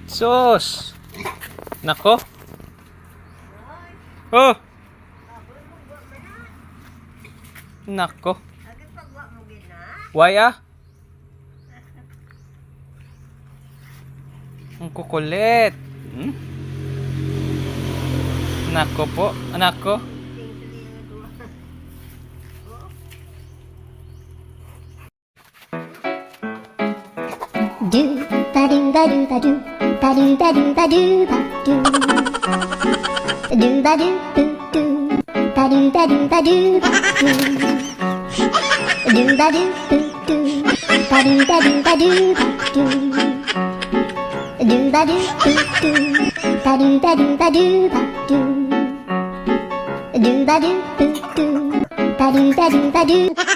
Sus! Nako! Oh! Nako! Why ah? Ang kukulit! Nako po, anak ko. Do ba do ba do ba do ba do ba do ba do ba do ba do do ba do ba do ba do do ba do do ba do ba do ba do do ba do do ba do ba do ba do do ba do do ba do ba do ba do